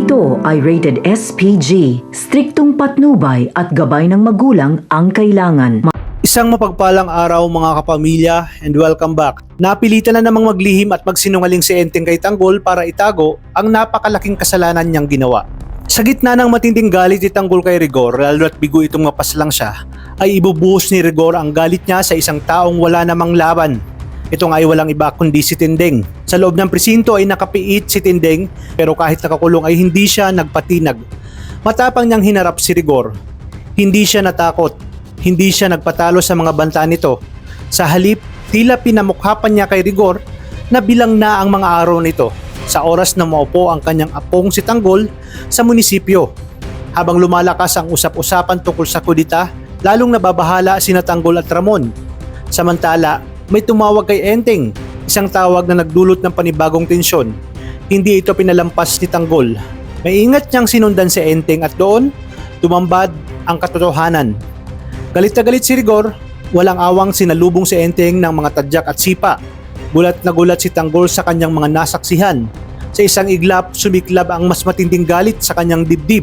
ito ay rated SPG, striktong patnubay at gabay ng magulang ang kailangan. Isang mapagpalang araw mga kapamilya and welcome back. Napilitan na namang maglihim at magsinungaling si Enteng kay Tanggol para itago ang napakalaking kasalanan niyang ginawa. Sa gitna ng matinding galit ni Tanggol kay Rigor, lalo at bigo itong mapaslang siya, ay ibubuhos ni Rigor ang galit niya sa isang taong wala namang laban. Ito nga ay walang iba kundi si Tindeng. Sa loob ng presinto ay nakapiit si Tindeng pero kahit nakakulong ay hindi siya nagpatinag. Matapang niyang hinarap si Rigor. Hindi siya natakot. Hindi siya nagpatalo sa mga banta nito. Sa halip, tila pinamukhapan niya kay Rigor na bilang na ang mga araw nito sa oras na maupo ang kanyang apong si Tanggol sa munisipyo. Habang lumalakas ang usap-usapan tungkol sa kudita, lalong nababahala sina Tanggol at Ramon. Samantala, may tumawag kay Enteng, isang tawag na nagdulot ng panibagong tensyon. Hindi ito pinalampas ni Tanggol. May ingat niyang sinundan si Enteng at doon, tumambad ang katotohanan. Galit na galit si Rigor, walang awang sinalubong si Enteng ng mga tadyak at sipa. Gulat na gulat si Tanggol sa kanyang mga nasaksihan. Sa isang iglap, sumiklab ang mas matinding galit sa kanyang dibdib.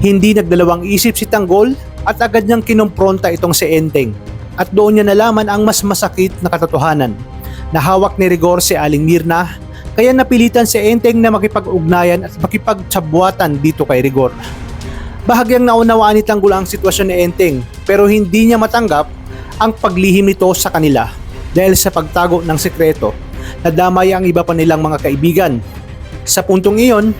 Hindi nagdalawang isip si Tanggol at agad niyang kinompronta itong si Enteng. At doon niya nalaman ang mas masakit na katotohanan. Nahawak ni Rigor si Aling Mirna, kaya napilitan si Enteng na makipag-ugnayan at makipagtsabwatan dito kay Rigor. Bahagyang naunawaan ni Tanggol ang sitwasyon ni Enteng, pero hindi niya matanggap ang paglihim nito sa kanila dahil sa pagtago ng sekreto. Nadamay ang iba pa nilang mga kaibigan. Sa puntong iyon,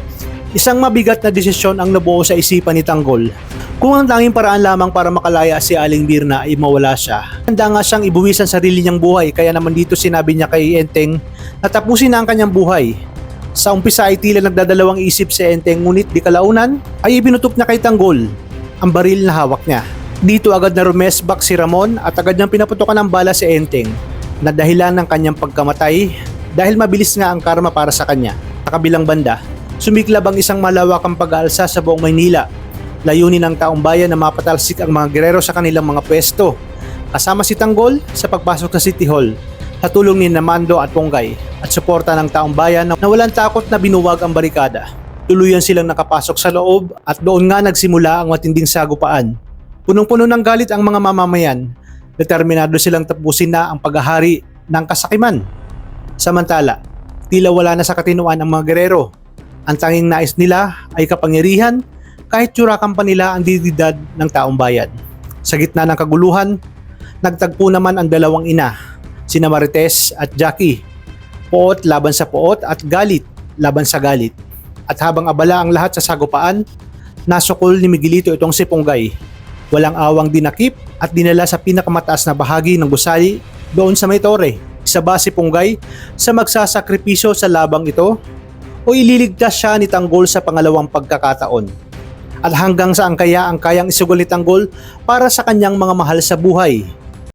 isang mabigat na desisyon ang nabuo sa isipan ni Tanggol. Kung ang tanging paraan lamang para makalaya si Aling Mirna ay mawala siya, handa nga siyang ibuwis ang sarili niyang buhay, kaya naman dito sinabi niya kay Enteng na tapusin na ang kanyang buhay. Sa umpisa ay tila nagdadalawang isip si Enteng, ngunit di kalaunan ay ibinutok niya kay Tanggol ang baril na hawak niya. Dito agad na rumesbak si Ramon at agad niyang pinaputokan ng bala si Enteng na dahilan ng kanyang pagkamatay dahil mabilis nga ang karma para sa kanya. Sa kabilang banda, sumiklab ang isang malawakang pag-aalsa sa buong Maynila. Layunin ng taong bayan na mapatalsik ang mga gerero sa kanilang mga pwesto. Kasama si Tanggol sa pagpasok sa City Hall, sa tulong ni Namando at Ponggay at suporta ng taong bayan na walang takot na binuwag ang barikada. Tuluyan silang nakapasok sa loob at doon nga nagsimula ang matinding sagupaan. Punong-puno ng galit ang mga mamamayan. Determinado silang tapusin na ang paghahari ng kasakiman. Samantala, tila wala na sa katinuan ang mga gerero. Ang tanging nais nila ay kapangyarihan kahit tsurakan pa nila ang dignidad ng taong bayan. Sa gitna ng kaguluhan, nagtagpo naman ang dalawang ina, sina Marites at Jackie. Poot laban sa poot at galit laban sa galit. At habang abala ang lahat sa sagupaan, nasukol ni Miguelito itong si Ponggay. Walang awang dinakip at dinala sa pinakamataas na bahagi ng gusali doon sa may tore. Isa ba si Ponggay sa magsasakripisyo sa labang ito o ililigtas siya ni Tanggol sa pangalawang pagkakataon? At hanggang saan kaya ang kayang isugol ni Tanggol para sa kanyang mga mahal sa buhay?